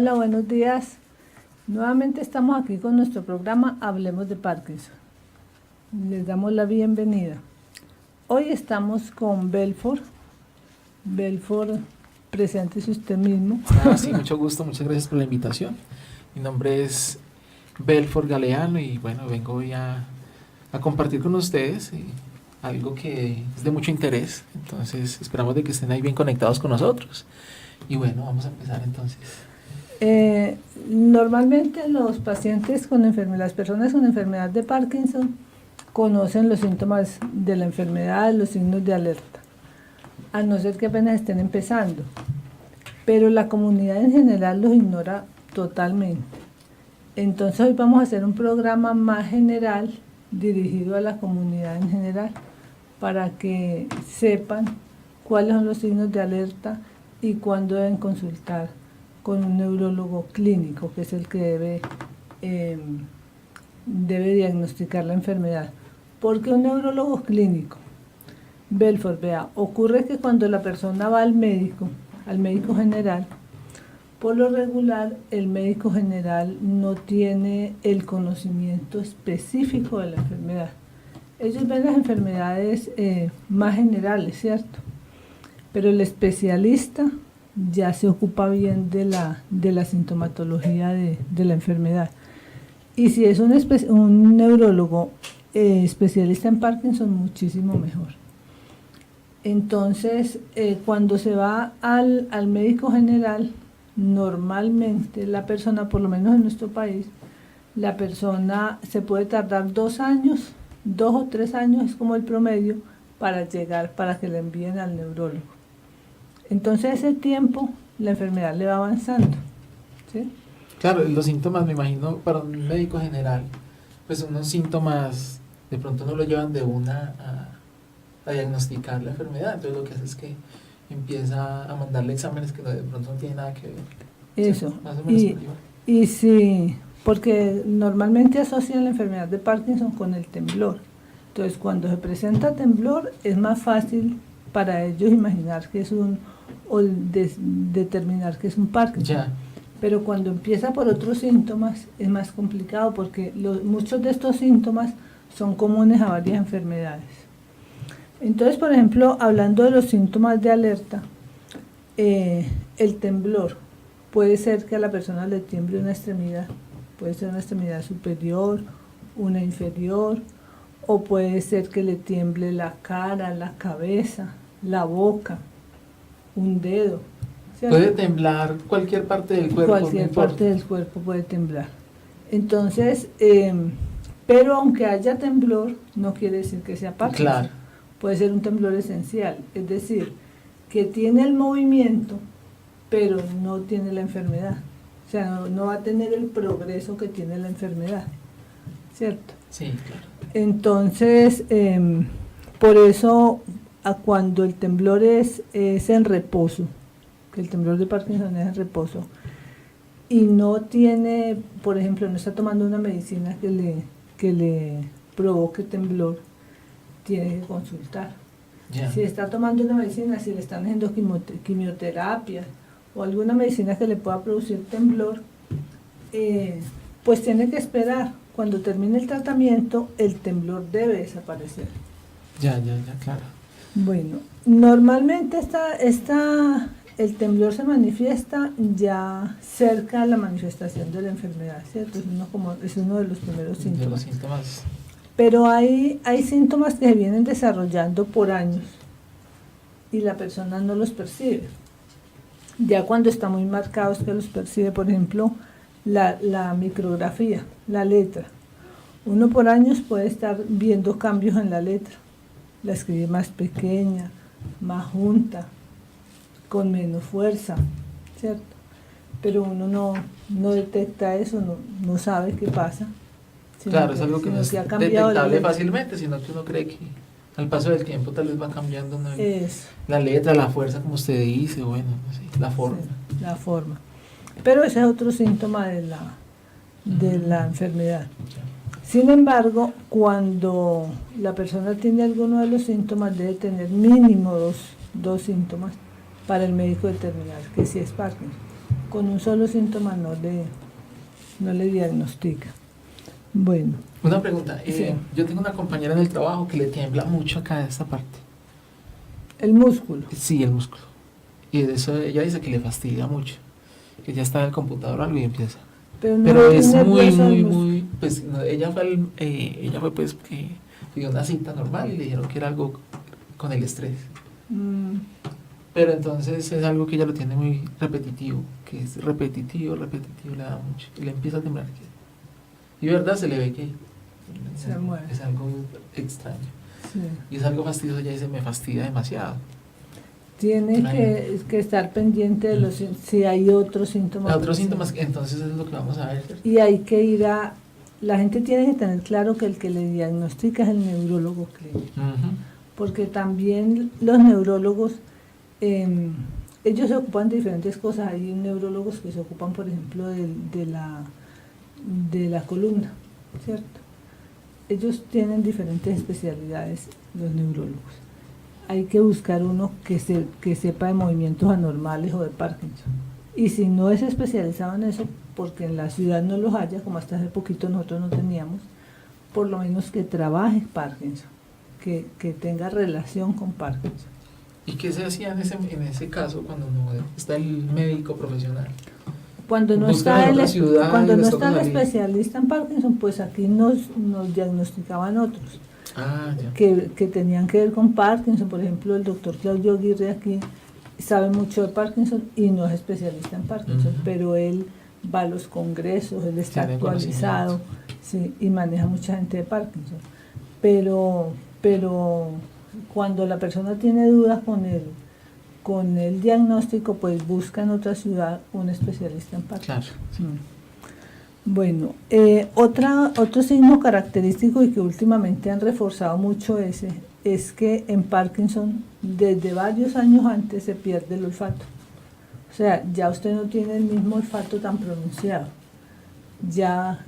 Hola, buenos días. Nuevamente estamos aquí con nuestro programa Hablemos de Parkinson. Les damos la bienvenida. Hoy estamos con Belfort. Belfort, preséntese usted mismo. Sí, mucho gusto, muchas gracias por la invitación. Mi nombre es Belfort Galeano y bueno, vengo hoy a compartir con ustedes algo que es de mucho interés. Entonces esperamos de que estén ahí bien conectados con nosotros. Y bueno, vamos a empezar entonces. Normalmente los pacientes con enfermedad, las personas con enfermedad de Parkinson conocen los síntomas de la enfermedad, los signos de alerta, a no ser que apenas estén empezando. Pero la comunidad en general los ignora totalmente. Entonces hoy vamos a hacer un programa más general dirigido a la comunidad en general para que sepan cuáles son los signos de alerta y cuándo deben consultar con un neurólogo clínico, que es el que debe diagnosticar la enfermedad. Porque un neurólogo clínico, Belfort, vea, ocurre que cuando la persona va al médico general, por lo regular el médico general no tiene el conocimiento específico de la enfermedad. Ellos ven las enfermedades más generales, ¿cierto? Pero el especialista ya se ocupa bien de la sintomatología de la enfermedad. Y si es un neurólogo especialista en Parkinson, muchísimo mejor. Entonces, cuando se va al médico general, normalmente la persona, por lo menos en nuestro país, la persona se puede tardar 2 años, 2 o 3 años es como el promedio para llegar, para que le envíen al neurólogo. Entonces ese tiempo la enfermedad le va avanzando, ¿sí? Claro, los síntomas, me imagino, para un médico general, pues unos síntomas de pronto no lo llevan de una a diagnosticar la enfermedad. Entonces lo que hace es que empieza a mandarle exámenes que de pronto no tienen nada que ver. Eso. ¿Sí? Más o menos y sí, porque normalmente asocian la enfermedad de Parkinson con el temblor. Entonces cuando se presenta temblor es más fácil para ellos imaginar que es determinar que es un Parkinson. Ya. Pero cuando empieza por otros síntomas es más complicado porque muchos de estos síntomas son comunes a varias enfermedades. Entonces, por ejemplo, hablando de los síntomas de alerta, el temblor puede ser que a la persona le tiemble una extremidad, puede ser una extremidad superior, una inferior, o puede ser que le tiemble la cara, la cabeza, la boca, un dedo. ¿Cierto? Puede temblar cualquier parte del cuerpo. Cualquier parte del cuerpo puede temblar. Entonces, pero aunque haya temblor, no quiere decir que sea Parkinson. Claro. Puede ser un temblor esencial, es decir, que tiene el movimiento, pero no tiene la enfermedad. O sea, no va a tener el progreso que tiene la enfermedad, ¿cierto? Sí, claro. Entonces, por eso, cuando el temblor es en reposo, que el temblor de Parkinson es en reposo, y no tiene, por ejemplo, no está tomando una medicina que le provoque temblor, tiene que consultar. Ya. Si está tomando una medicina, si le están haciendo quimioterapia o alguna medicina que le pueda producir temblor, pues tiene que esperar. Cuando termine el tratamiento, el temblor debe desaparecer. Ya, claro. Bueno, normalmente el temblor se manifiesta ya cerca de la manifestación de la enfermedad, ¿cierto? Es uno de los primeros síntomas. De los síntomas. Pero hay síntomas que se vienen desarrollando por años y la persona no los percibe. Ya cuando está muy marcado es que los percibe, por ejemplo, la micrografía, la letra. Uno por años puede estar viendo cambios en la letra. La escribe más pequeña, más junta, con menos fuerza, ¿cierto? Pero uno no detecta eso, no sabe qué pasa. Claro, es algo que no es detectable fácilmente, sino que uno cree que al paso del tiempo tal vez va cambiando, ¿no? La letra, la fuerza, como usted dice, bueno, no sé, la forma. Sí, la forma. Pero ese es otro síntoma de la enfermedad. Sin embargo, cuando la persona tiene alguno de los síntomas, debe tener mínimo dos síntomas para el médico determinar que sí es Parkinson. con un solo síntoma no le diagnostica. Bueno, Una pregunta. Sí. Yo tengo una compañera en el trabajo que le tiembla mucho acá de esta parte. el músculo. Sí, el músculo. Y de eso ella dice que le fastidia mucho. Que ya está en el computador o algo y empieza. No Pero es tiene muy, hueso muy, el músculo. muy. Pues no, ella fue pues que pidió una cita normal y le dijeron que era algo con el estrés. Mm, Pero entonces es algo que ella lo tiene muy repetitivo, que es repetitivo, le da mucho. Y le empieza a temblar. Y verdad se le ve que Se mueve. es algo extraño. sí. Y es algo fastidioso, ella dice, me fastidia demasiado. Tiene Imagínate. que estar pendiente de si hay otros síntomas. Otros síntomas, entonces es lo que vamos a ver. ¿Cierto? Y hay que ir a... La gente tiene que tener claro que el que le diagnostica es el neurólogo clínico. Ujú. Porque también los neurólogos, ellos se ocupan de diferentes cosas. Hay neurólogos que se ocupan, por ejemplo, de la columna, ¿cierto? Ellos tienen diferentes especialidades, los neurólogos. Hay que buscar uno que sepa de movimientos anormales o de Parkinson. Y si no es especializado en eso, porque en la ciudad no los haya, como hasta hace poquito nosotros no teníamos, por lo menos que trabaje Parkinson, que tenga relación con Parkinson. ¿Y qué se hacía en ese caso cuando no está el médico profesional? Cuando no Buscan está en el, otra ciudad cuando y no les está toca el salir. especialista en Parkinson, pues aquí nos diagnosticaban otros Ah, ya. que tenían que ver con Parkinson. Por ejemplo, el doctor Claudio Aguirre aquí sabe mucho de Parkinson y no es especialista en Parkinson, Ujú. pero él va a los congresos, él está Tiene actualizado, sí, y maneja mucha gente de Parkinson. Pero cuando la persona tiene dudas con el diagnóstico, pues busca en otra ciudad un especialista en Parkinson. Claro. Bueno, otro signo característico y que últimamente han reforzado mucho es que en Parkinson desde varios años antes se pierde el olfato. O sea, ya usted no tiene el mismo olfato tan pronunciado, ya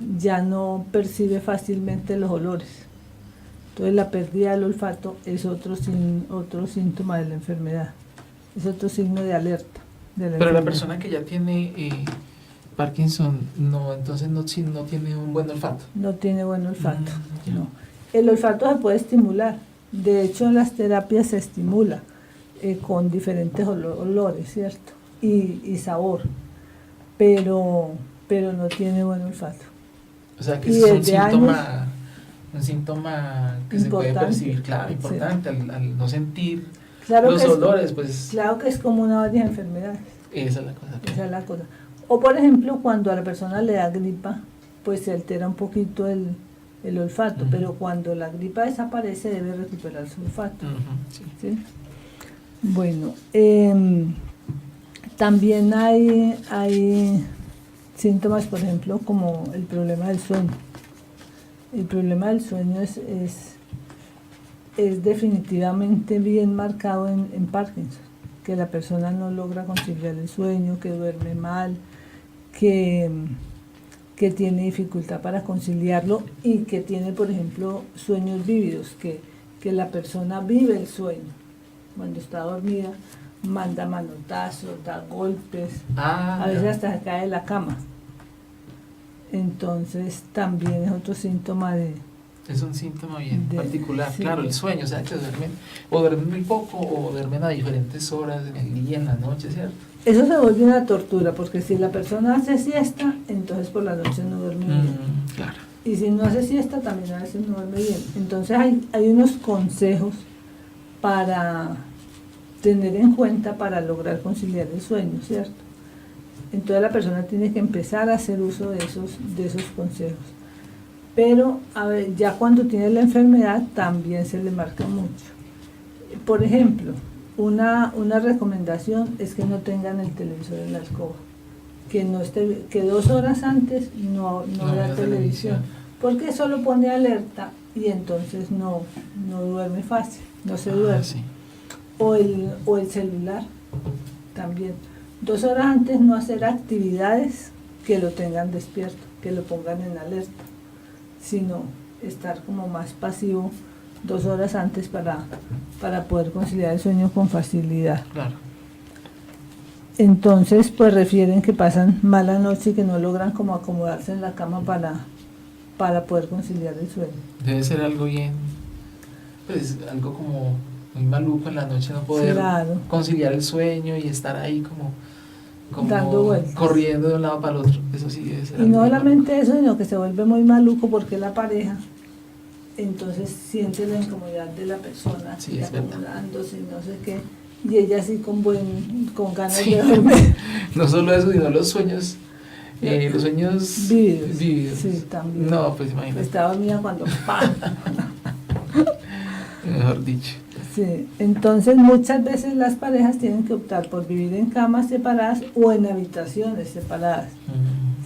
no percibe fácilmente los olores. Entonces la pérdida del olfato es otro síntoma de la enfermedad, es otro signo de alerta de la Pero la enfermedad. persona que ya tiene Parkinson, entonces no tiene un buen olfato. No tiene buen olfato, Ya. no. El olfato se puede estimular, de hecho en las terapias se estimula con diferentes olores, ¿cierto? Y sabor, pero no tiene buen olfato. O sea que Y ese es desde un síntoma que se puede Importante, percibir, claro, importante, al no sentir Claro los que olores, pues claro que es como una varias enfermedades, esa es la cosa. esa es la cosa. O por ejemplo, cuando a la persona le da gripa, pues se altera un poquito el olfato, Ujú. pero cuando la gripa desaparece debe recuperar su olfato. Ujú, sí. ¿Sí? Bueno, también hay síntomas, por ejemplo, como el problema del sueño. El problema del sueño es definitivamente bien marcado en Parkinson, que la persona no logra conciliar el sueño, que duerme mal, que tiene dificultad para conciliarlo y que tiene, por ejemplo, sueños vívidos, que la persona vive el sueño. Cuando está dormida, manda manotazos, da golpes, a veces Ya. hasta se cae de la cama. Entonces también es otro síntoma de... Es un síntoma bien de- particular, sí. claro, el sueño, o sea, que duermen muy poco o duermen a diferentes horas en el día, en la noche, ¿cierto? Eso se vuelve una tortura, porque si la persona hace siesta, entonces por la noche no duerme bien. Claro. Y si no hace siesta, también a veces no duerme bien. Entonces hay unos consejos para tener en cuenta para lograr conciliar el sueño, ¿cierto? Entonces la persona tiene que empezar a hacer uso de esos consejos. Pero a ver, ya cuando tiene la enfermedad también se le marca mucho. Por ejemplo, una recomendación es que no tengan el televisor en la alcoba, que 2 horas antes no vea vea televisión, porque eso lo pone alerta y entonces no duerme fácil, no se duerme. Sí. O el celular también. 2 horas antes no hacer actividades que lo tengan despierto, que lo pongan en alerta, sino estar como más pasivo 2 horas antes para poder conciliar el sueño con facilidad. Claro. Entonces, pues refieren que pasan mala noche y que no logran como acomodarse en la cama para poder conciliar el sueño. Debe ser algo bien, pues algo como muy maluco en la noche, no poder Claro. conciliar el sueño y estar ahí como Dando vueltas. corriendo de un lado para el otro. Eso sí debe ser Y algo no muy solamente eso, sino que se vuelve muy maluco porque la pareja entonces siente la incomodidad de la persona, Sí, y es verdad. acomodándose y no sé qué, y ella así con ganas Sí. de dormir. maluco. No solo eso, sino los sueños Vívidos. vívidos. Sí, también. No, pues imagínate, Está dormida cuando ¡pam! mejor dicho. Sí, entonces muchas veces las parejas tienen que optar por vivir en camas separadas o en habitaciones separadas,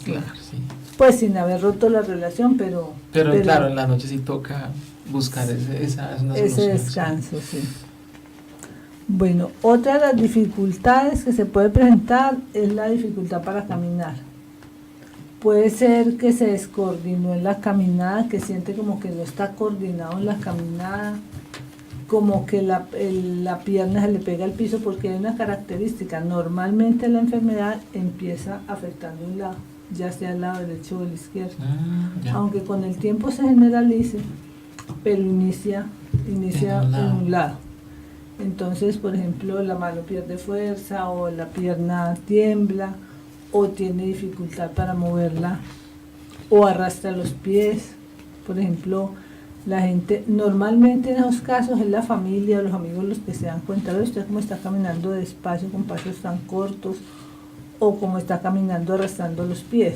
sí. Claro, sí. Pues sin haber roto la relación, pero Claro, en la noche sí toca buscar esa una ese solución, descanso, sí. Bueno, otra de las dificultades que se puede presentar es la dificultad para caminar. Puede ser que se descoordinó en la caminada, que siente como que no está coordinado en la caminada, como que la pierna se le pega al piso, porque hay una característica. Normalmente la enfermedad empieza afectando un lado, ya sea el lado derecho o el izquierdo. Ya. Aunque con el tiempo se generalice, pero inicia en un lado. Entonces, por ejemplo, la mano pierde fuerza o la pierna tiembla o tiene dificultad para moverla o arrastra los pies. Por ejemplo, la gente, normalmente en esos casos es la familia o los amigos los que se dan cuenta de usted cómo está caminando despacio con pasos tan cortos o cómo está caminando arrastrando los pies.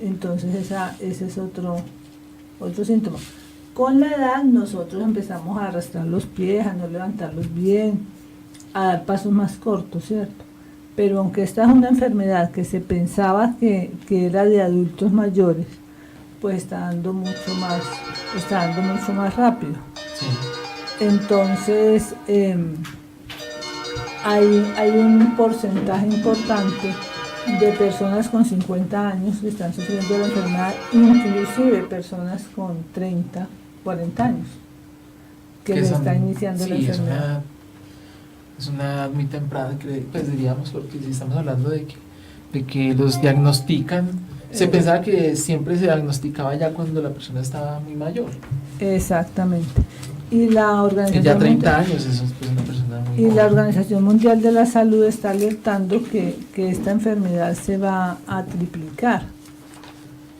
Entonces ese es otro síntoma. Con la edad nosotros empezamos a arrastrar los pies, a no levantarlos bien, a dar pasos más cortos, ¿cierto? Pero aunque esta es una enfermedad que se pensaba que era de adultos mayores, pues está dando mucho más rápido. Sí. Entonces, hay un porcentaje importante de personas con 50 años que están sufriendo la enfermedad, inclusive personas con 30, 40 años, que le está iniciando la enfermedad. Es una edad muy temprana, pues diríamos, porque si estamos hablando de que los diagnostican, se pensaba que siempre se diagnosticaba ya cuando la persona estaba muy mayor. Exactamente. Y la Organización ya 30 años, eso es pues una persona muy y joven. la Organización Mundial de la Salud está alertando que esta enfermedad se va a triplicar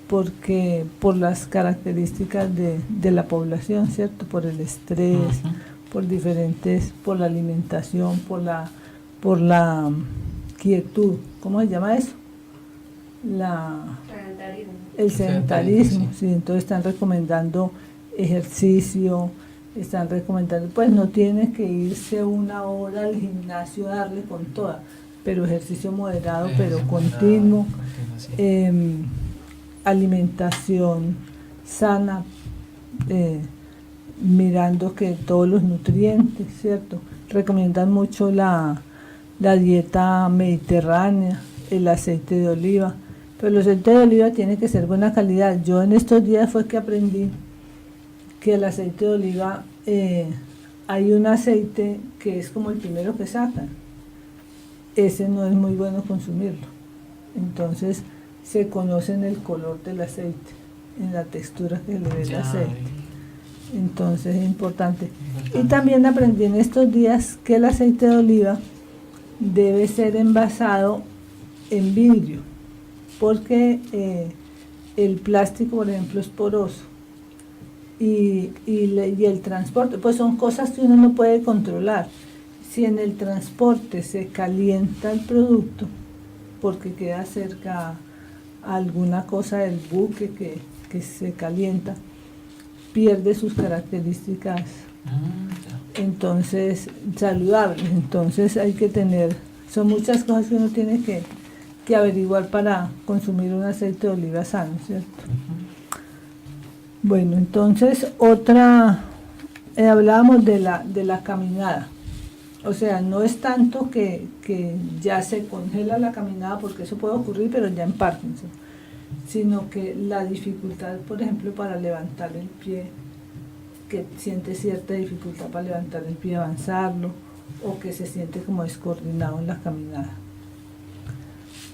porque por las características de la población, ¿cierto? Por el estrés, por la alimentación, por la quietud, ¿cómo se llama eso? El sedentarismo, sí. Entonces están recomendando ejercicio, están recomendando, pues no tiene que irse 1 hora al gimnasio a darle con toda, pero ejercicio moderado, pero continuo, sí. Alimentación sana, mirando que todos los nutrientes, ¿cierto? Recomiendan mucho la dieta mediterránea, el aceite de oliva, pero el aceite de oliva tiene que ser buena calidad. Yo en estos días fue que aprendí que el aceite de oliva, hay un aceite que es como el primero que sacan, ese no es muy bueno consumirlo, entonces se conoce en el color del aceite, en la textura que le ve el aceite, entonces es importante. Y también aprendí en estos días que el aceite de oliva debe ser envasado en vidrio, porque el plástico, por ejemplo, es poroso. Y el transporte, pues son cosas que uno no puede controlar. Si en el transporte se calienta el producto, porque queda cerca a alguna cosa del buque que se calienta, pierde sus características entonces saludables. Entonces hay que tener, son muchas cosas que uno tiene que averiguar para consumir un aceite de oliva sano, ¿cierto? Bueno, entonces hablábamos de la caminada. O sea, no es tanto que ya se congela la caminada, porque eso puede ocurrir, pero ya en Parkinson, sino que la dificultad, por ejemplo, para levantar el pie, que siente cierta dificultad para levantar el pie, avanzarlo, o que se siente como descoordinado en la caminada.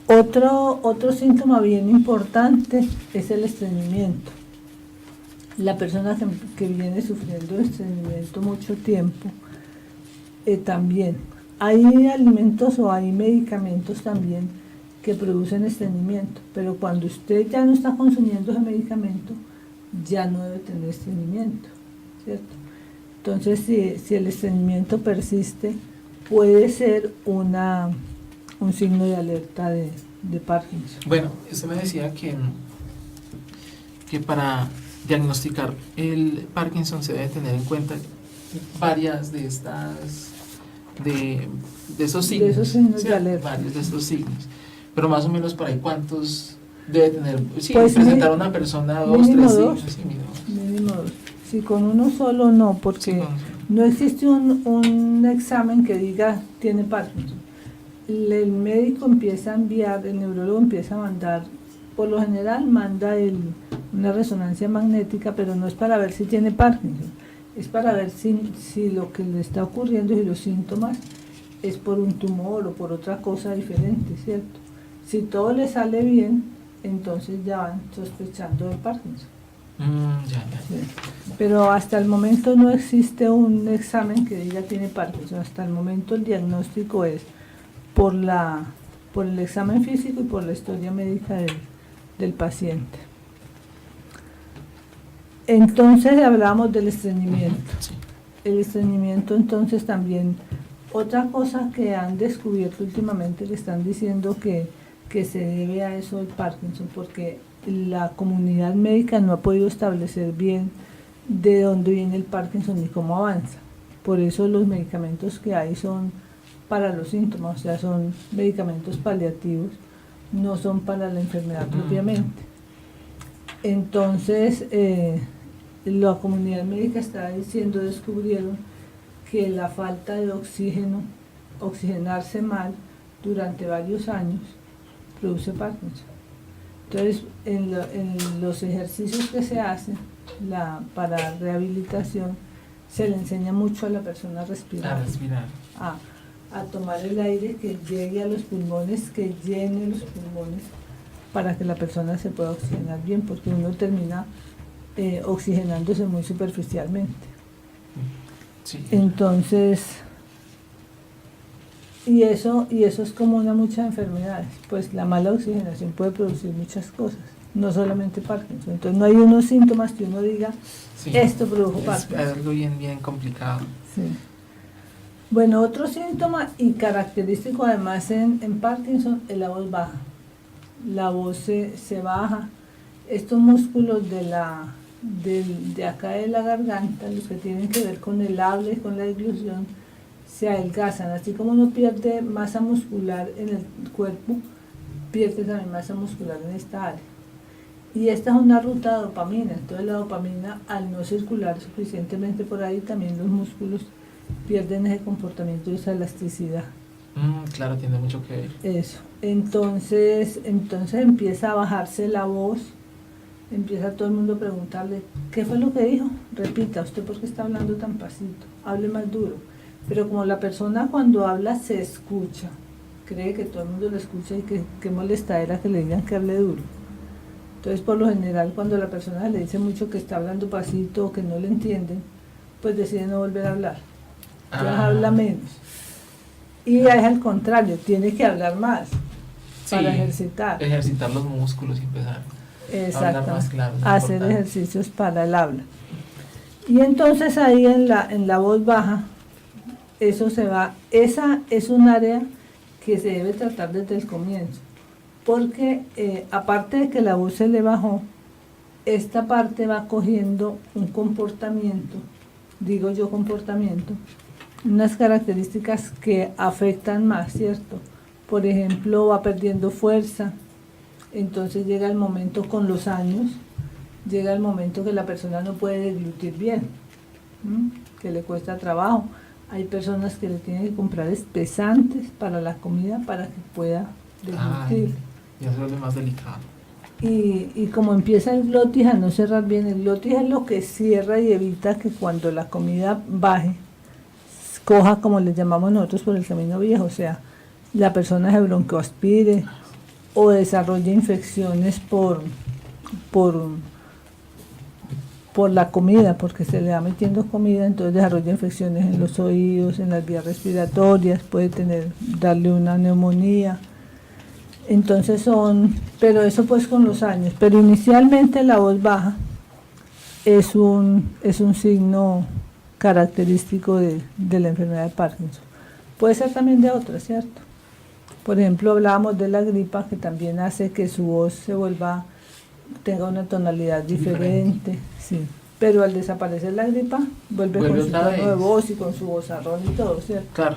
Otro síntoma bien importante es el estreñimiento. La persona que viene sufriendo de estreñimiento mucho tiempo, también hay alimentos o hay medicamentos también que producen estreñimiento, pero cuando usted ya no está consumiendo ese medicamento, ya no debe tener estreñimiento, ¿cierto? Entonces, si el estreñimiento persiste, puede ser un signo de alerta de Parkinson. Bueno, usted me decía que para diagnosticar el Parkinson se debe tener en cuenta varias de estas de esos signos, de esos signos ¿sí? de alerta. Varios de estos signos, pero más o menos por ahí cuántos debe tener, sí, pues presentar una persona dos, mínimo tres dos, signos, sí, mínimo dos. Si con uno solo no, porque sí, no existe un examen que diga tiene Parkinson. El médico empieza a enviar, el neurólogo empieza a mandar, por lo general manda una resonancia magnética, pero no es para ver si tiene Parkinson, es para ver si lo que le está ocurriendo y los síntomas es por un tumor o por otra cosa diferente, ¿cierto? Si todo le sale bien, entonces ya van sospechando de Parkinson. Ya. Sí. Pero hasta el momento no existe un examen que diga tiene Parkinson. Hasta el momento el diagnóstico es por el examen físico y por la historia médica del paciente. Entonces hablamos del estreñimiento. Sí. El estreñimiento, entonces, también otra cosa que han descubierto últimamente, le están diciendo que se debe a eso el Parkinson, porque la comunidad médica no ha podido establecer bien de dónde viene el Parkinson ni cómo avanza. Por eso los medicamentos que hay son para los síntomas, o sea, son medicamentos paliativos, no son para la enfermedad propiamente. Entonces, la comunidad médica está diciendo, descubrieron que la falta de oxígeno, oxigenarse mal durante varios años, produce Parkinson. Entonces, en los ejercicios que se hacen para rehabilitación, se le enseña mucho a la persona a respirar. A tomar el aire que llegue a los pulmones, que llene los pulmones, para que la persona se pueda oxigenar bien, porque uno termina oxigenándose muy superficialmente. Sí. Entonces, y eso es común a muchas enfermedades, pues la mala oxigenación puede producir muchas cosas, no solamente Parkinson. Entonces no hay unos síntomas que uno diga, sí, esto produjo Parkinson. Es algo bien complicado. Sí. Bueno, otro síntoma y característico además en Parkinson es la voz baja. La voz se baja. Estos músculos de acá de la garganta, los que tienen que ver con el habla y con la deglución, se adelgazan. Así como uno pierde masa muscular en el cuerpo, pierde también masa muscular en esta área. Y esta es una ruta de dopamina. Entonces la dopamina, al no circular suficientemente por ahí, también los músculos pierden ese comportamiento y esa elasticidad. Claro, tiene mucho que ver. Eso. Entonces empieza a bajarse la voz, empieza todo el mundo a preguntarle, ¿qué fue lo que dijo? Repita, ¿usted por qué está hablando tan pasito? Hable más duro. Pero como la persona cuando habla se escucha, cree que todo el mundo lo escucha y que molestadera que le digan que hable duro. Entonces, por lo general, cuando la persona le dice mucho que está hablando pasito o que no le entienden, pues decide no volver a hablar. Ya habla menos. Y es al contrario, tiene que hablar más, sí, para ejercitar los músculos y empezar a hablar más claro. Hacer importante. Ejercicios para el habla. Y entonces ahí en la voz baja, eso se va, esa es un área que se debe tratar desde el comienzo, porque aparte de que la voz se le bajó, esta parte va cogiendo un comportamiento, digo yo comportamiento, unas características que afectan más, ¿cierto? Por ejemplo, va perdiendo fuerza, entonces llega el momento con los años, llega el momento que la persona no puede deglutir bien, que le cuesta trabajo. Hay personas que le tienen que comprar espesantes para la comida para que pueda deglutir. Ya se vuelve más delicado. Y como empieza el glotis a no cerrar bien, el glotis es lo que cierra y evita que cuando la comida baje, coja, como le llamamos nosotros, por el camino viejo, o sea, la persona se broncoaspire o desarrolle infecciones por la comida, porque se le va metiendo comida, entonces desarrolla infecciones en los oídos, en las vías respiratorias, puede darle una neumonía. Entonces pero eso pues con los años, pero inicialmente la voz baja es un signo característico de la enfermedad de Parkinson. Puede ser también de otras, ¿cierto? Por ejemplo, hablábamos de la gripa, que también hace que su voz tenga una tonalidad diferente, sí. Pero al desaparecer la gripa, vuelve con su tono de voz y con su vozarrón y todo, ¿cierto? Claro,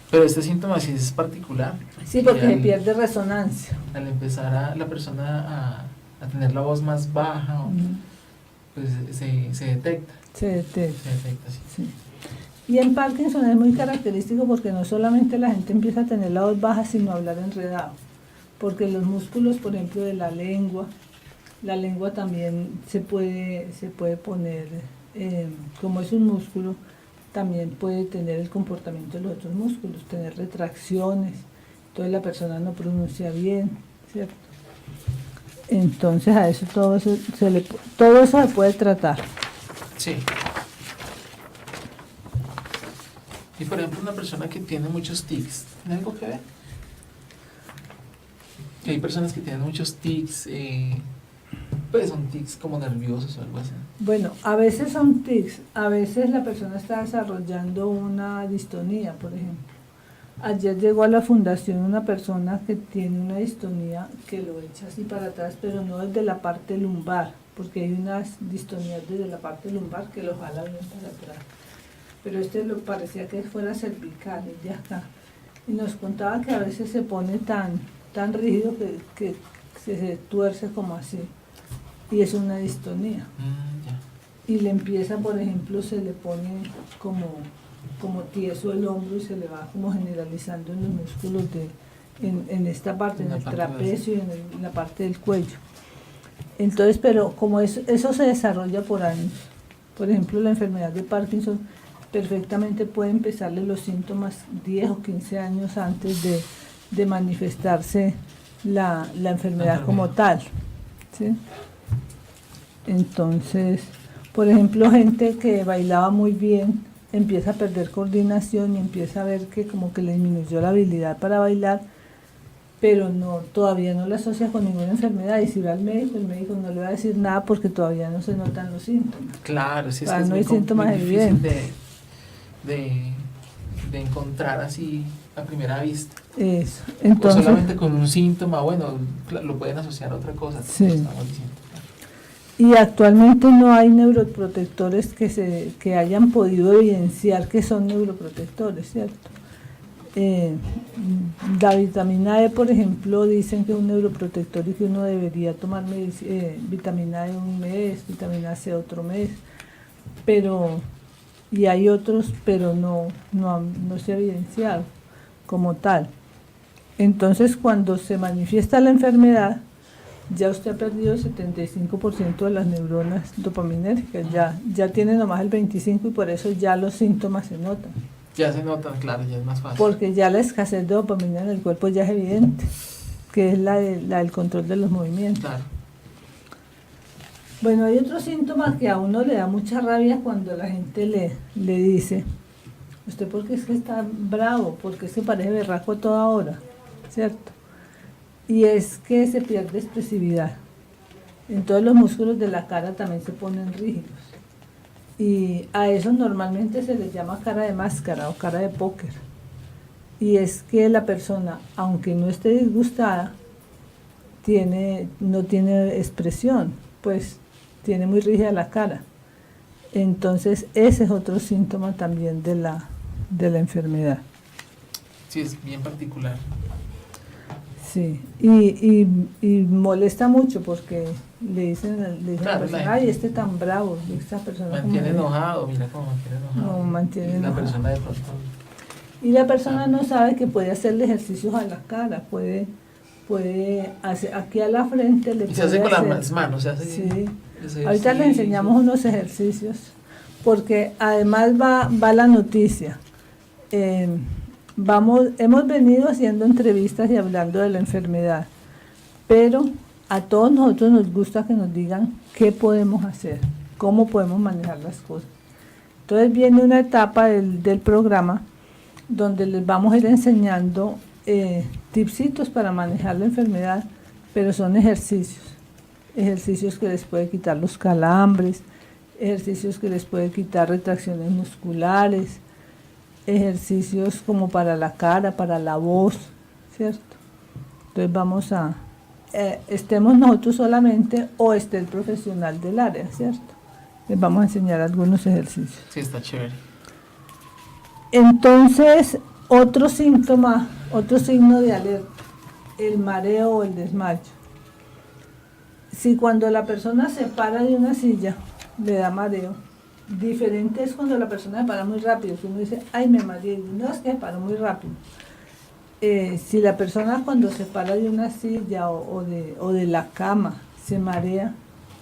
pero este síntoma sí es particular. Sí, porque se pierde resonancia. Al empezar la persona a tener la voz más baja, pues se detecta. Se detecta, sí. Sí. Y en Parkinson es muy característico porque no solamente la gente empieza a tener la voz baja, sino a hablar enredado. Porque los músculos, por ejemplo, de la lengua también se puede poner, como es un músculo, también puede tener el comportamiento de los otros músculos, tener retracciones, entonces la persona no pronuncia bien, ¿cierto? Entonces a eso todo eso se puede tratar. Sí. Y por ejemplo, una persona que tiene muchos tics, ¿tiene algo que ver? Hay personas que tienen muchos tics, pues son tics como nerviosos o algo así. Bueno, a veces son tics, a veces la persona está desarrollando una distonía, por ejemplo. Ayer llegó a la fundación una persona que tiene una distonía que lo echa así para atrás, pero no desde la parte lumbar, porque hay unas distonías desde la parte lumbar que lo jala bien para atrás. Pero parecía que fuera cervical, el de acá. Y nos contaba que a veces se pone tan rígido que se tuerce como así. Y es una distonía. Y le empieza, por ejemplo, se le pone como tieso el hombro y se le va como generalizando en los músculos en esta parte, en el trapecio y en la parte del cuello. Entonces, pero como eso se desarrolla por años, por ejemplo, la enfermedad de Parkinson perfectamente puede empezarle los síntomas 10 o 15 años antes de manifestarse la enfermedad como tal, ¿sí? Entonces, por ejemplo, gente que bailaba muy bien empieza a perder coordinación y empieza a ver que como que le disminuyó la habilidad para bailar, pero todavía no la asocia con ninguna enfermedad, y si va al médico, el médico no le va a decir nada porque todavía no se notan los síntomas. Claro, sí, es que no es hay síntomas muy difícil evidentes de encontrar así a primera vista. Eso. Entonces, o solamente con un síntoma, bueno, lo pueden asociar a otra cosa. Sí. Estamos diciendo. Y actualmente no hay neuroprotectores que hayan podido evidenciar que son neuroprotectores, ¿cierto? La vitamina E, por ejemplo, dicen que es un neuroprotector y que uno debería tomar vitamina E un mes, vitamina C otro mes, y hay otros, pero no se ha evidenciado como tal. Entonces, cuando se manifiesta la enfermedad, ya usted ha perdido el 75% de las neuronas dopaminérgicas, ya tiene nomás el 25% y por eso ya los síntomas se notan. Ya se notan, claro, ya es más fácil. Porque ya la escasez de dopamina en el cuerpo ya es evidente, que es la del control de los movimientos. Claro. Bueno, hay otros síntomas que a uno le da mucha rabia cuando la gente le dice, ¿usted por qué es que está bravo? ¿Por qué se parece berraco a toda hora? ¿Cierto? Y es que se pierde expresividad. Entonces los músculos de la cara también se ponen rígidos. Y a eso normalmente se les llama cara de máscara o cara de póker. Y es que la persona, aunque no esté disgustada, no tiene expresión, pues tiene muy rígida la cara. Entonces ese es otro síntoma también de la enfermedad. Sí, es bien particular. Sí, y molesta mucho porque le dicen Claro, a la persona, ay, tan bravo, esta persona mantiene enojado, mira cómo mantiene enojado. No, mantiene enojado. La persona de pronto. Y la persona no sabe que puede hacerle ejercicios a la cara, puede hacer, aquí a la frente le y puede se hace con hacer, las manos, se hace. Sí. Ahorita le enseñamos unos ejercicios, porque además va la noticia. hemos venido haciendo entrevistas y hablando de la enfermedad, pero a todos nosotros nos gusta que nos digan qué podemos hacer, cómo podemos manejar las cosas. Entonces viene una etapa del programa donde les vamos a ir enseñando tipsitos para manejar la enfermedad, pero son ejercicios que les puede quitar los calambres, ejercicios que les puede quitar retracciones musculares, ejercicios como para la cara, para la voz, ¿cierto? Entonces vamos a, estemos nosotros solamente o esté el profesional del área, ¿cierto? Les vamos a enseñar algunos ejercicios. Sí, está chévere. Entonces, otro síntoma, otro signo de alerta, el mareo o el desmayo. Si cuando la persona se para de una silla le da mareo, diferente es cuando la persona se para muy rápido. Si uno dice, ay, me mareé, no, es que se paró muy rápido. Si la persona cuando se para de una silla o de la cama se marea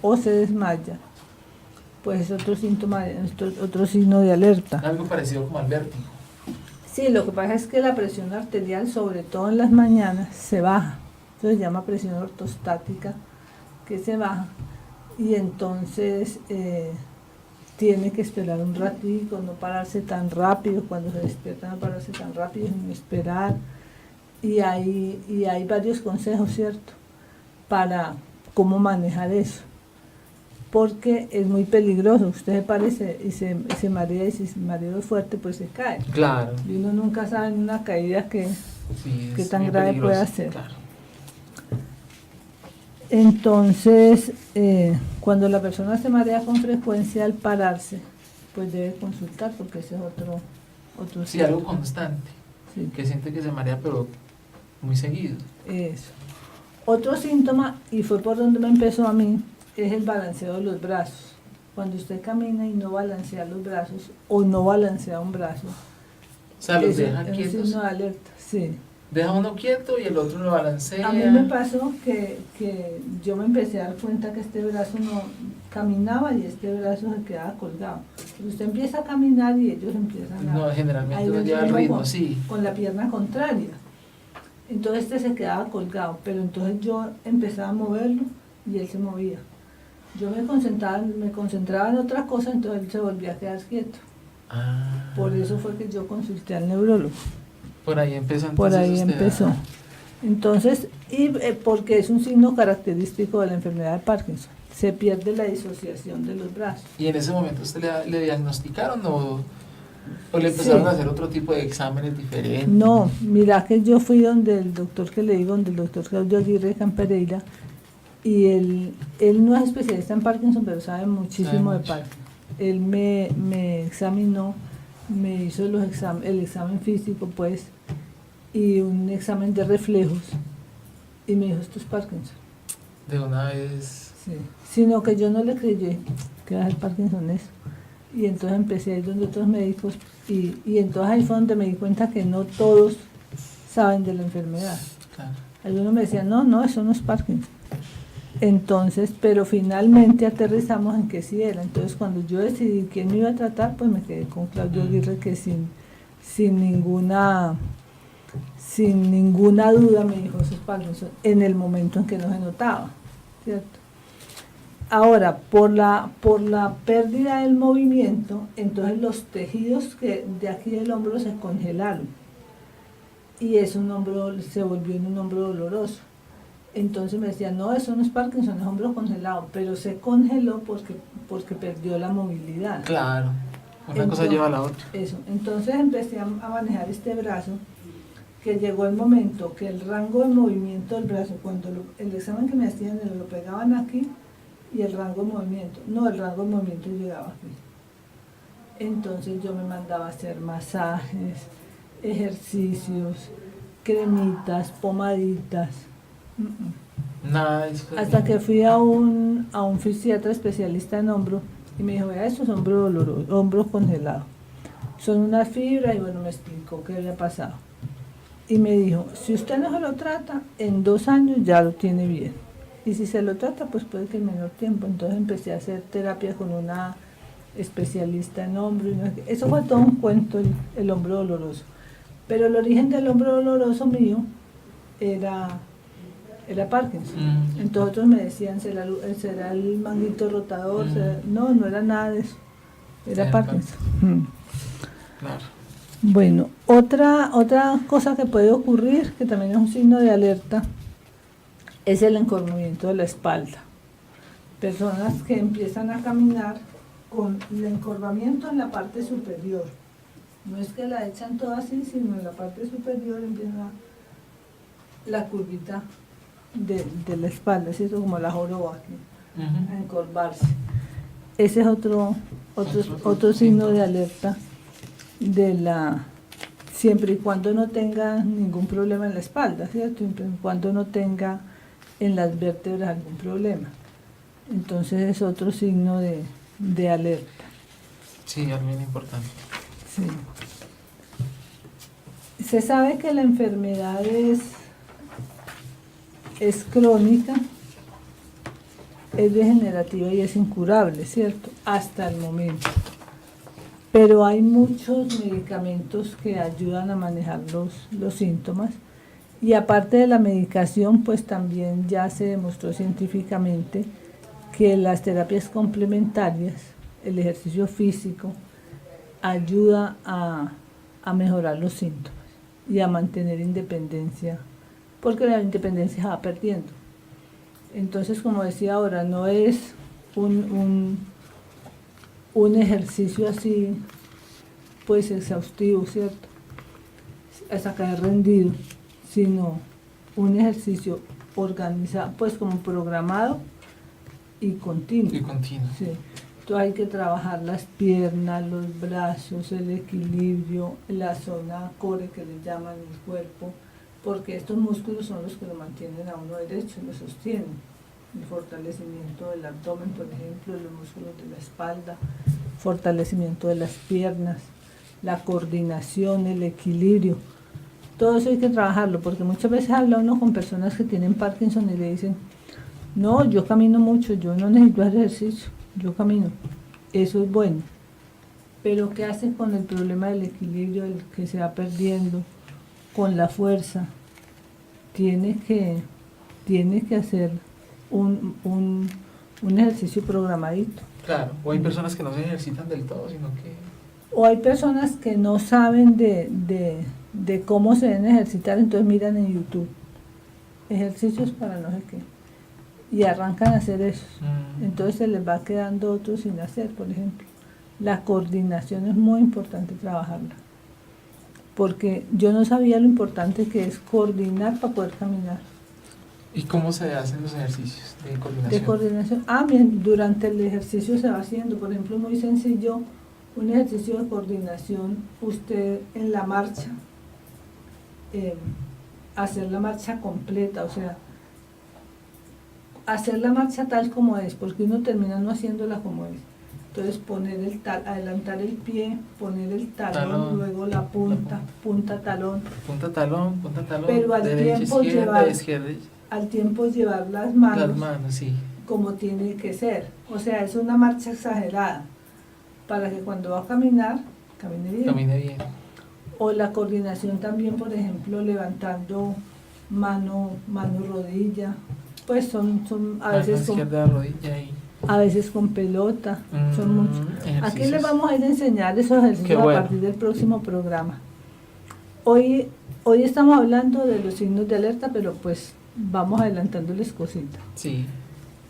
o se desmaya, pues es otro síntoma, otro signo de alerta. Algo parecido como al vértigo. Sí, lo que pasa es que la presión arterial, sobre todo en las mañanas, se baja. Entonces se llama presión ortostática, que se baja. Y entonces tiene que esperar un ratito, no pararse tan rápido. Cuando se despierta, no pararse tan rápido, sino esperar. Y hay varios consejos, ¿cierto?, para cómo manejar eso. Porque es muy peligroso. Usted se parece y se marea, y si el mareo es fuerte, pues se cae. Claro. Y uno nunca sabe en una caída qué tan muy grave peligroso, puede ser. Claro. Entonces, cuando la persona se marea con frecuencia al pararse, pues debe consultar, porque ese es otro Sí, síntoma. algo constante. Sí. Que siente que se marea, pero muy seguido. Eso. Otro síntoma, y fue por donde me empezó a mí, es el balanceo de los brazos. Cuando usted camina y no balancea los brazos, o no balancea un brazo, O sea, los eso deja es un quietos. signo de alerta, sí. Deja uno quieto y el otro lo balancea. A mí me pasó que yo me empecé a dar cuenta que este brazo no caminaba y este brazo se quedaba colgado. Pero usted empieza a caminar y ellos empiezan a... No, generalmente ahí no ven lleva el uno ritmo, sí. con la pierna contraria. Entonces este se quedaba colgado, pero entonces yo empezaba a moverlo y él se movía. Yo me concentraba en otra cosa, entonces él se volvía a quedar quieto. Ah. Por eso fue que yo consulté al neurólogo. Por ahí empezó entonces. Por ahí usted empezó. Entonces, porque es un signo característico de la enfermedad de Parkinson, se pierde la disociación de los brazos. ¿Y en ese momento usted le diagnosticaron o le empezaron Sí. a hacer otro tipo de exámenes diferentes? No, mira que yo fui donde el doctor que le digo, donde el doctor Claudio Aguirre Campereira, y él no es especialista en Parkinson, pero sabe muchísimo Sabe de mucho. Parkinson. Él me examinó, me hizo el examen físico, pues, y un examen de reflejos, y me dijo, esto es Parkinson. De una vez. Sí. Sino que yo no le creí que era el Parkinson eso. Y entonces empecé a ir donde otros médicos, y entonces ahí fue donde me di cuenta que no todos saben de la enfermedad. Claro. Algunos me decían, no, eso no es Parkinson. Entonces, pero finalmente aterrizamos en que sí era. Entonces, cuando yo decidí quién me iba a tratar, pues me quedé con Claudio Aguirre, que sin ninguna duda me dijo, eso es Parkinson, en el momento en que no se notaba, ¿cierto? Ahora, por la pérdida del movimiento, entonces los tejidos de aquí del hombro se congelaron, y se volvió en un hombro doloroso. Entonces me decían, no, eso no es Parkinson, es hombro congelado, pero se congeló porque perdió la movilidad. Claro. Una cosa Entonces, lleva a la otra. Eso. Entonces empecé a manejar este brazo, que llegó el momento que el rango de movimiento del brazo, cuando el examen que me hacían lo pegaban aquí, y el rango de movimiento llegaba aquí. Entonces yo me mandaba a hacer masajes, ejercicios, cremitas, pomaditas. Nada de eso. Hasta que fui a un fisiatra especialista en hombro y me dijo, vea, estos son hombros congelados. Son una fibra, y bueno, me explicó qué había pasado. Y me dijo, si usted no se lo trata, en 2 años ya lo tiene bien. Y si se lo trata, pues puede que en menor tiempo. Entonces empecé a hacer terapia con una especialista en hombro. Y no sé qué. Eso fue todo un cuento, el hombro doloroso. Pero el origen del hombro doloroso mío era Parkinson. Entonces otros me decían, ¿será el manguito rotador? No, no era nada de eso. Era Parkinson. Claro. Bueno, otra cosa que puede ocurrir, que también es un signo de alerta, es el encorvamiento de la espalda. Personas que empiezan a caminar con el encorvamiento en la parte superior. No es que la echan toda así, sino en la parte superior empieza la curvita de la espalda, ¿cierto? Como la joroba aquí, a encorvarse. Ese es otro signo de alerta siempre y cuando no tenga ningún problema en la espalda, ¿cierto? Siempre y cuando no tenga en las vértebras algún problema. Entonces es otro signo de alerta. Sí, algo bien importante. Sí. Se sabe que la enfermedad es crónica, es degenerativa y es incurable, ¿cierto? Hasta el momento. Pero hay muchos medicamentos que ayudan a manejar los síntomas. Y aparte de la medicación, pues también ya se demostró científicamente que las terapias complementarias, el ejercicio físico, ayuda a mejorar los síntomas y a mantener independencia, porque la independencia se va perdiendo. Entonces, como decía ahora, no es un ejercicio así, pues exhaustivo, ¿cierto? Hasta caer rendido, sino un ejercicio organizado, pues como programado y continuo. Y continuo. Sí. Entonces hay que trabajar las piernas, los brazos, el equilibrio, la zona core que le llaman el cuerpo, porque estos músculos son los que lo mantienen a uno derecho, lo sostienen. El fortalecimiento del abdomen, por ejemplo, los músculos de la espalda, fortalecimiento de las piernas, la coordinación, el equilibrio. Todo eso hay que trabajarlo, porque muchas veces habla uno con personas que tienen Parkinson y le dicen, no, yo camino mucho, yo no necesito hacer ejercicio, yo camino. Eso es bueno. Pero ¿qué hace con el problema del equilibrio, el que se va perdiendo, con la fuerza? Tiene que hacer un ejercicio programadito. Claro, o hay personas que no se ejercitan del todo, sino que... O hay personas que no saben de cómo se deben ejercitar, entonces miran en YouTube ejercicios para no sé qué y arrancan a hacer eso. Entonces se les va quedando otro sin hacer. Por ejemplo, la coordinación es muy importante trabajarla, porque yo no sabía lo importante que es coordinar para poder caminar. ¿Y cómo se hacen los ejercicios de coordinación? De coordinación. Bien, durante el ejercicio se va haciendo, por ejemplo, muy sencillo, un ejercicio de coordinación, usted en la marcha, hacer la marcha completa, o sea, hacer la marcha tal como es, porque uno termina no haciéndola como es. Entonces adelantar el pie, poner el talón, luego la punta, talón. Punta, talón, pero al derecha, tiempo izquierda. Al tiempo llevar las manos. Las manos, sí. Como tiene que ser. O sea, es una marcha exagerada, para que cuando va a caminar, camine bien. Camine bien. O la coordinación también, por ejemplo, levantando mano, rodilla. Pues son a veces izquierda, rodilla y... a veces con pelota. Son muchos. Aquí les vamos a ir a enseñar esos ejercicios a partir del próximo programa. Hoy estamos hablando de los signos de alerta, pero pues vamos adelantándoles cositas. Sí.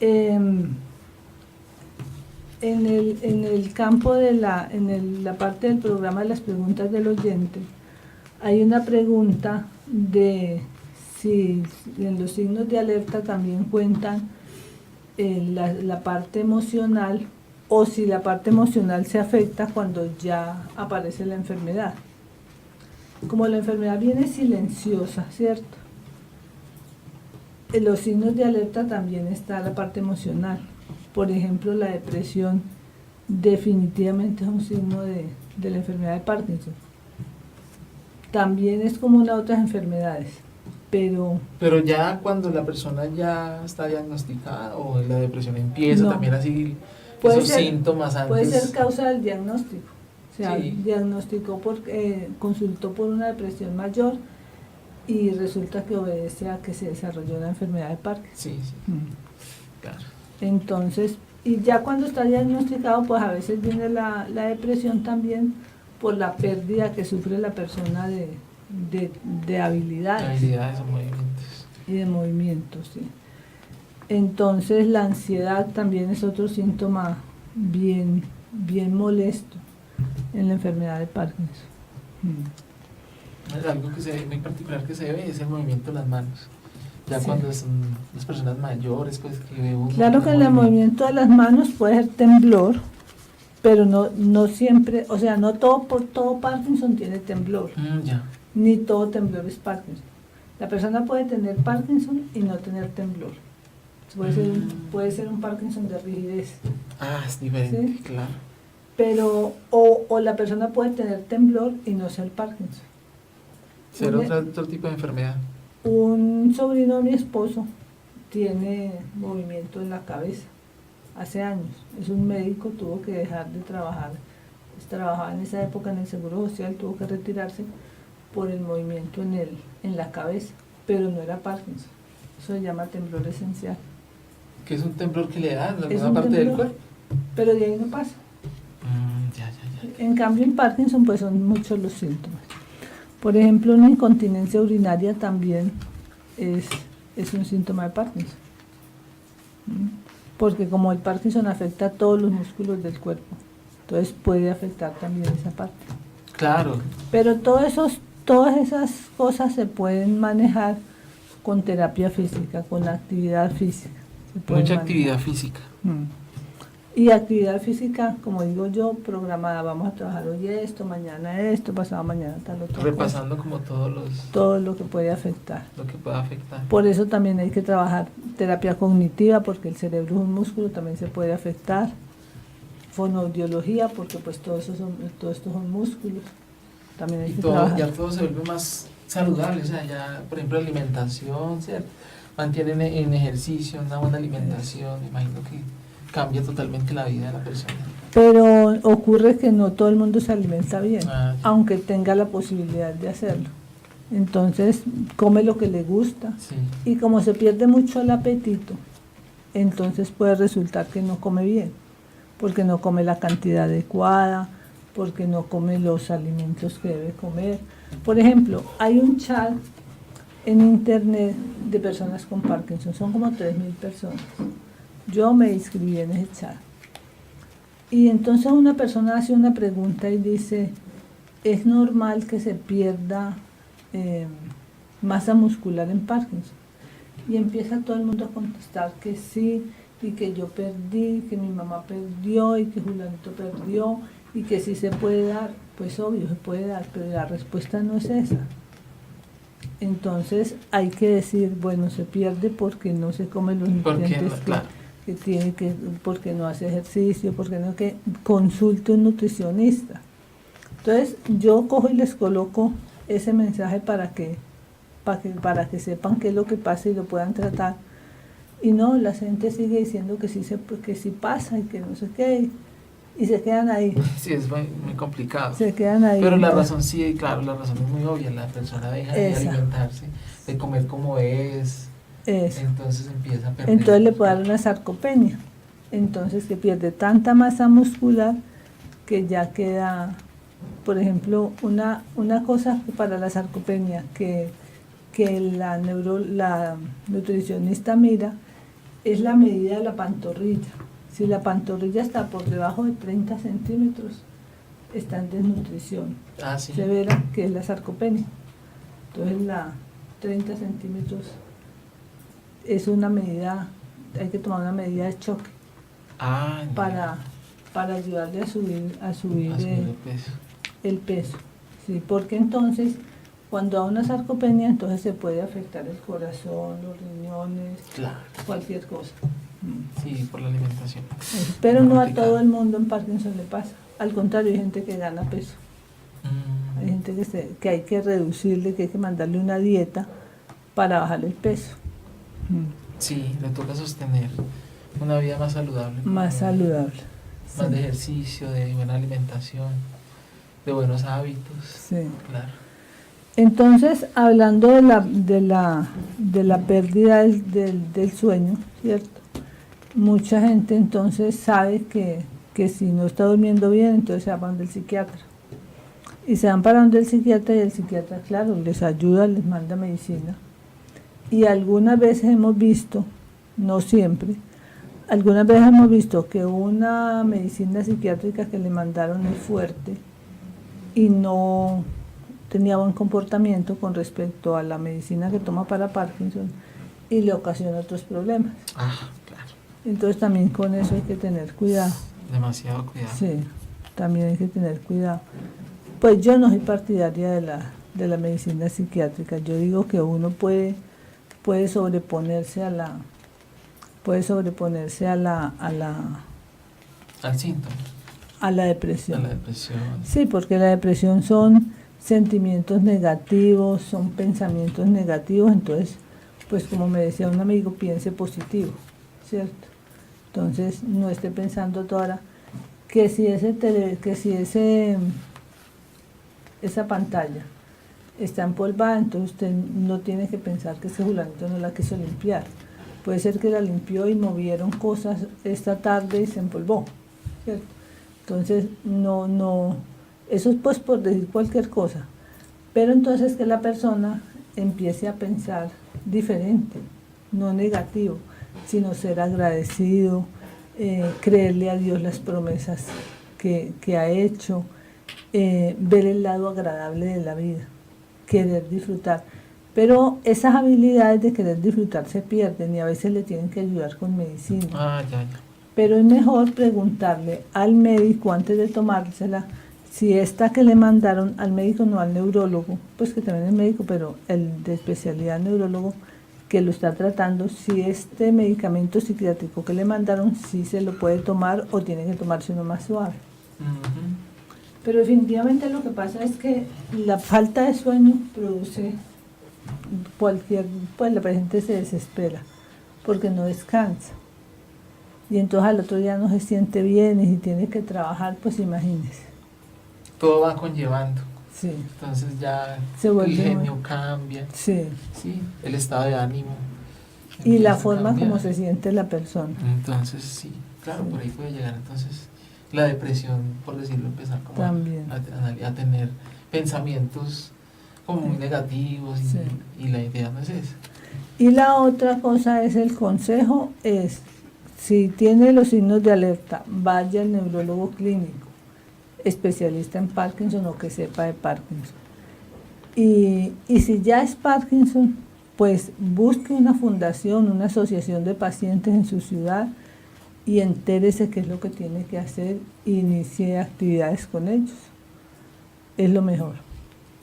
En el campo en la parte del programa de las preguntas del oyente, hay una pregunta de si en los signos de alerta también cuentan la parte emocional, o si la parte emocional se afecta cuando ya aparece la enfermedad. Como la enfermedad viene silenciosa, ¿cierto? En los signos de alerta también está la parte emocional. Por ejemplo, la depresión definitivamente es un signo de la enfermedad de Parkinson. También es común a otras enfermedades, pero ya cuando la persona ya está diagnosticada o la depresión empieza, no. También así esos síntomas antes. Puede ser causa del diagnóstico. O sea, Sí. diagnosticó consultó por una depresión mayor y resulta que obedece a que se desarrolló una enfermedad de Parkinson. Sí, sí, claro. Entonces, y ya cuando está diagnosticado, pues a veces viene la depresión también por la pérdida que sufre la persona de habilidades. Habilidades o movimientos. Y de movimientos, sí. Entonces la ansiedad también es otro síntoma bien molesto en la enfermedad de Parkinson. Algo que se ve muy particular que se ve es el movimiento de las manos. Ya Sí. cuando son las personas mayores, pues que ve uno. Claro que el movimiento de las manos puede ser temblor, pero no siempre, o sea, no todo Parkinson tiene temblor, Ya. ni todo temblor es Parkinson. La persona puede tener Parkinson y no tener temblor. Puede ser un Parkinson de rigidez. Ah, es diferente, ¿Sí? claro. Pero, o la persona puede tener temblor y no ser Parkinson. Ser otro tipo de enfermedad. Un sobrino de mi esposo tiene movimiento en la cabeza hace años. Es un médico, tuvo que dejar de trabajar. Trabajaba en esa época en el Seguro Social, tuvo que retirarse por el movimiento en la cabeza, pero no era Parkinson. Eso se llama temblor esencial. Que es un temblor que le da en Es alguna un parte del temblor, cuerpo. pero de ahí no pasa. Ya. En cambio, en Parkinson pues son muchos los síntomas. Por ejemplo, una incontinencia urinaria también es un síntoma de Parkinson. Porque como el Parkinson afecta a todos los músculos del cuerpo, entonces puede afectar también esa parte. Claro. Pero todas esas cosas se pueden manejar con terapia física, con actividad física. Mucha actividad física. Y actividad física, como digo yo, programada. Vamos a trabajar hoy esto, mañana esto, pasado mañana tal otra Repasando cosa. como Todo lo que puede afectar. Lo que pueda afectar. Por eso también hay que trabajar terapia cognitiva, porque el cerebro es un músculo, también se puede afectar. Fonoaudiología, porque pues todo estos son músculos. También hay Y que todo, trabajar. ya todo se vuelve más saludable, o sea, ya, por ejemplo, alimentación, ¿cierto? Mantienen en ejercicio, una buena alimentación, imagino que cambia totalmente la vida de la persona. Pero ocurre que no todo el mundo se alimenta bien, Ya. aunque tenga la posibilidad de hacerlo. Entonces, come lo que le gusta. Sí. Y como se pierde mucho el apetito, entonces puede resultar que no come bien, porque no come la cantidad adecuada, porque no come los alimentos que debe comer. Por ejemplo, hay un chat en internet de personas con Parkinson, son como 3.000 personas. Yo me inscribí en ese chat. Y entonces una persona hace una pregunta y dice, ¿es normal que se pierda masa muscular en Parkinson? Y empieza todo el mundo a contestar que sí, y que yo perdí, que mi mamá perdió, y que Julanito perdió, y que sí se puede dar. Pues obvio, se puede dar, pero la respuesta no es esa. Entonces hay que decir, bueno, se pierde porque no se come los nutrientes que tiene, porque no hace ejercicio, porque no, que consulte un nutricionista. Entonces yo cojo y les coloco ese mensaje para que sepan qué es lo que pasa y lo puedan tratar. Y no, la gente sigue diciendo que sí pasa y que no sé qué, y se quedan ahí. Sí, es muy complicado. Se quedan ahí. Pero la razón sí, claro, la razón es muy obvia. La persona deja de alimentarse, de comer como es. Eso. Entonces empieza a perder. Entonces le puede dar una sarcopenia. Entonces que pierde tanta masa muscular que ya queda, por ejemplo, una cosa para la sarcopenia que la nutricionista mira es la medida de la pantorrilla. Si la pantorrilla está por debajo de 30 centímetros, está en desnutrición. Sí. Se verá que es la sarcopenia. Entonces la 30 centímetros es una medida, hay que tomar una medida de choque para ayudarle a subir el peso. Sí, porque entonces cuando da una sarcopenia, entonces se puede afectar el corazón, los riñones, cualquier cosa. Sí, por la alimentación. Pero no a todo el mundo en Parkinson le pasa. Al contrario, hay gente que gana peso. Hay gente que hay que reducirle, que hay que mandarle una dieta para bajar el peso. Sí, le toca sostener Una vida más saludable. más saludable. Más Sí. de ejercicio, de buena alimentación, de buenos hábitos. Sí. Claro. Entonces, hablando de la pérdida del sueño, ¿cierto? Mucha gente entonces sabe que si no está durmiendo bien, entonces se van donde el psiquiatra. Y se van para donde el psiquiatra y el psiquiatra, claro, les ayuda, les manda medicina. Y algunas veces hemos visto, no siempre, algunas veces hemos visto que una medicina psiquiátrica que le mandaron es fuerte y no tenía buen comportamiento con respecto a la medicina que toma para Parkinson y le ocasiona otros problemas. Ah, claro. Entonces también con eso hay que tener cuidado. Demasiado cuidado. Sí, también hay que tener cuidado. Pues yo no soy partidaria de la medicina psiquiátrica. Yo digo que uno puede sobreponerse a la Al síntoma. a la depresión. A la depresión. Sí, porque la depresión son sentimientos negativos, son pensamientos negativos, entonces, pues como me decía un amigo, piense positivo, ¿cierto? Entonces, no esté pensando toda hora que si esa pantalla está empolvada, entonces usted no tiene que pensar que ese fulanito no la quiso limpiar. Puede ser que la limpió y movieron cosas esta tarde y se empolvó, ¿cierto? Entonces, no, eso es pues por decir cualquier cosa. Pero entonces que la persona empiece a pensar diferente, no negativo, sino ser agradecido, creerle a Dios las promesas que ha hecho, ver el lado agradable de la vida, querer disfrutar. Pero esas habilidades de querer disfrutar se pierden y a veces le tienen que ayudar con medicina. Ah, ya. Pero es mejor preguntarle al médico antes de tomársela si esta que le mandaron al médico, no al neurólogo, pues que también es médico, pero el de especialidad neurólogo que lo está tratando, si este medicamento psiquiátrico que le mandaron, si se lo puede tomar o tiene que tomarse uno más suave. Ujú. Pero definitivamente lo que pasa es que la falta de sueño produce pues la gente se desespera porque no descansa. Y entonces al otro día no se siente bien y si tiene que trabajar, pues imagínese. Todo va conllevando. Sí, Entonces ya Se vuelve el genio muy- cambia. sí. Sí, el estado de ánimo. Y la empieza a forma cambiar. como se siente la persona. Entonces, sí, claro, Sí. por ahí puede llegar entonces la depresión, por decirlo, empezar como También. a tener pensamientos como muy negativos Sí. y la idea no es esa. Y la otra cosa es el consejo, es si tiene los signos de alerta, vaya al neurólogo clínico, especialista en Parkinson o que sepa de Parkinson. Y si ya es Parkinson, pues busque una fundación, una asociación de pacientes en su ciudad y entérese qué es lo que tiene que hacer e inicie actividades con ellos. Es lo mejor.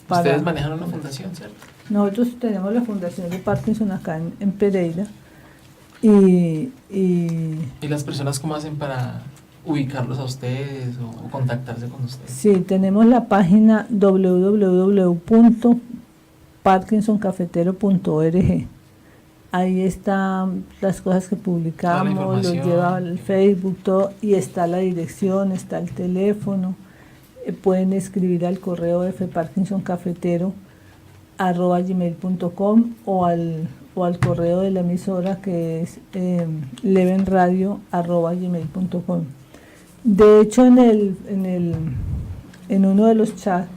Ustedes manejan una fundación, ¿cierto? Nosotros tenemos la Fundación de Parkinson acá en Pereira y ¿Y las personas cómo hacen para ubicarlos a ustedes o contactarse con ustedes? sí, tenemos la página www.parkinsoncafetero.org. Ahí están las cosas que publicamos, lo información. lleva al Facebook, todo, y está la dirección, está el teléfono. Pueden escribir al correo fparkinsoncafetero@gmail.com o al correo de la emisora que es levenradio@gmail.com. De hecho, en uno de los chats,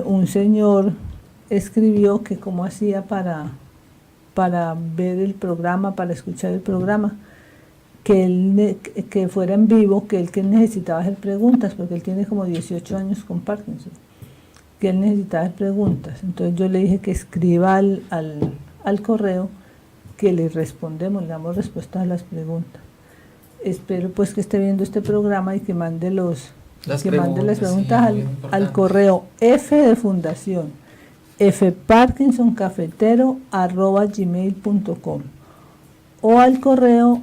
un señor escribió que cómo hacía para ver el programa, para escuchar el programa, que fuera en vivo, que necesitaba hacer preguntas, porque él tiene como 18 años con Parkinson, que él necesitaba hacer preguntas. Entonces yo le dije que escriba al correo, que le respondemos, le damos respuestas a las preguntas. Espero pues que esté viendo este programa y que mande las preguntas sí, al muy importante. correo F de Fundación, fparkinsoncafetero@gmail.com o al correo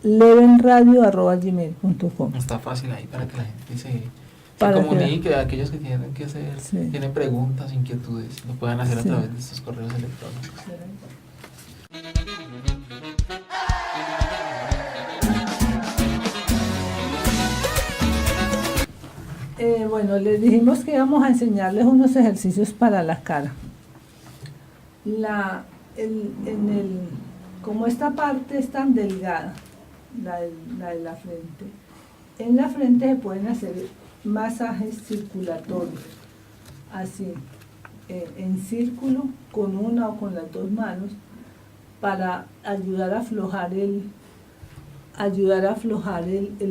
levenradio@gmail.com. Está fácil ahí para que la gente se Para comunique, aquellos que tienen que hacer, Sí. tienen preguntas, inquietudes, lo puedan hacer Sí. a través de estos correos electrónicos. Bueno, les dijimos que íbamos a enseñarles unos ejercicios para la cara. Como esta parte es tan delgada, la de la frente, en la frente se pueden hacer masajes circulatorios, así, en círculo, con una o con las dos manos, para ayudar a aflojar el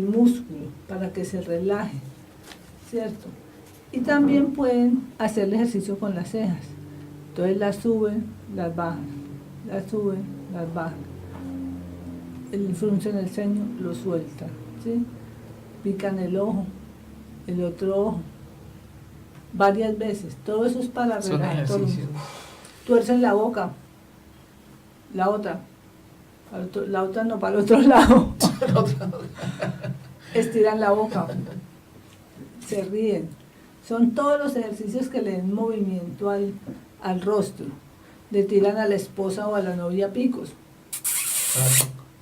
músculo, para que se relaje, ¿cierto? Y también pueden hacer el ejercicio con las cejas. Entonces las suben, las bajan, las suben, las bajan. El fruncen el ceño, lo sueltan, ¿sí? Pican el ojo, el otro ojo, varias veces. Todo eso es para Son relajar todo el ejercicios. músculo. Tuercen la boca, la otra no, para el otro lado. Estiran la boca, se ríen. Son todos los ejercicios que le den movimiento al rostro. Le tiran a la esposa o a la novia picos,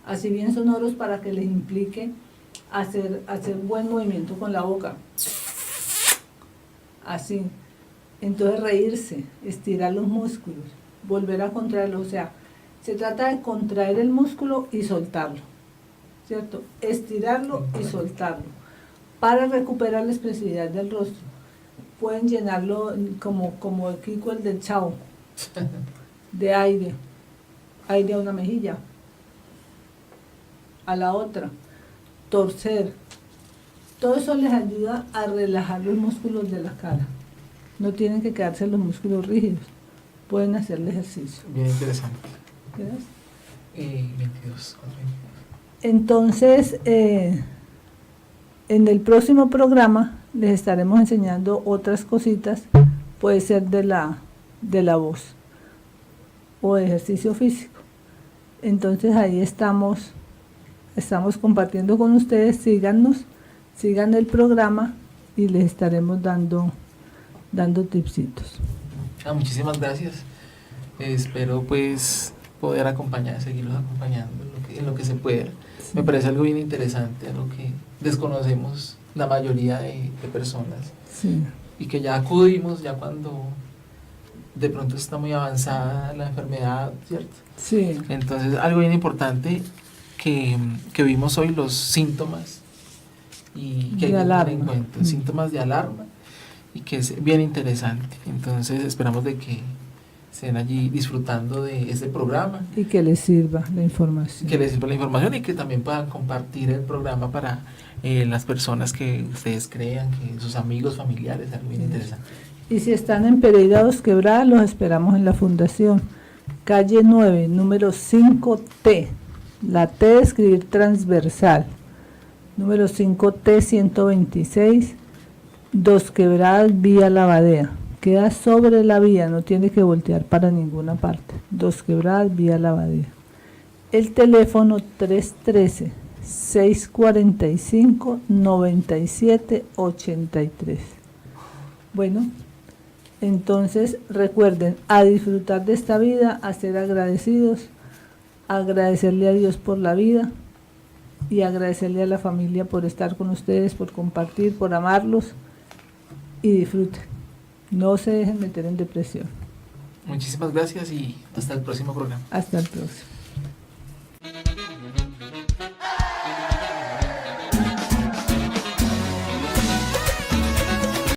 así bien sonoros, para que les implique hacer buen movimiento con la boca. Así. Entonces reírse, estirar los músculos, volver a contraerlo. O sea, se trata de contraer el músculo y soltarlo, ¿cierto? Estirarlo y soltarlo para recuperar la expresividad del rostro. Pueden llenarlo como el Kiko, el del Chavo, de aire a una mejilla, a la otra, torcer. Todo eso les ayuda a relajar los músculos de la cara. No tienen que quedarse los músculos rígidos, pueden hacer el ejercicio. Bien interesante. ¿Ves? 22. Entonces, en el próximo programa les estaremos enseñando otras cositas, puede ser de la voz o de ejercicio físico. Entonces ahí estamos compartiendo con ustedes. Síganos, sigan el programa y les estaremos dando tipsitos. Muchísimas gracias. Espero pues poder seguirlos acompañando en lo que se pueda. Sí. Me parece algo bien interesante, algo que desconocemos la mayoría de personas, Sí. y que ya acudimos ya cuando de pronto está muy avanzada la enfermedad, ¿cierto? Sí. Entonces, algo bien importante que vimos hoy, los síntomas, y que hay De que tener en alarma. cuenta, síntomas de alarma, y que es bien interesante. Entonces, esperamos de que estén allí disfrutando de este programa, Y que les sirva la información. que les sirva la información y que también puedan compartir el programa para las personas que ustedes crean, que sus amigos, familiares, algo bien interesante. Y si están en Pereira Dos Quebradas, los esperamos en la Fundación, calle 9, número 5T, la T de escribir transversal, número 5T 126, Dos Quebradas, vía Lavadea. Queda sobre la vía, no tiene que voltear para ninguna parte. Dos Quebradas, vía Lavadea. El teléfono 313-645-9783. Bueno, entonces recuerden a disfrutar de esta vida, a ser agradecidos, agradecerle a Dios por la vida y agradecerle a la familia por estar con ustedes, por compartir, por amarlos, y disfruten. No se dejen meter en depresión. Muchísimas gracias y hasta el próximo programa. Hasta el próximo.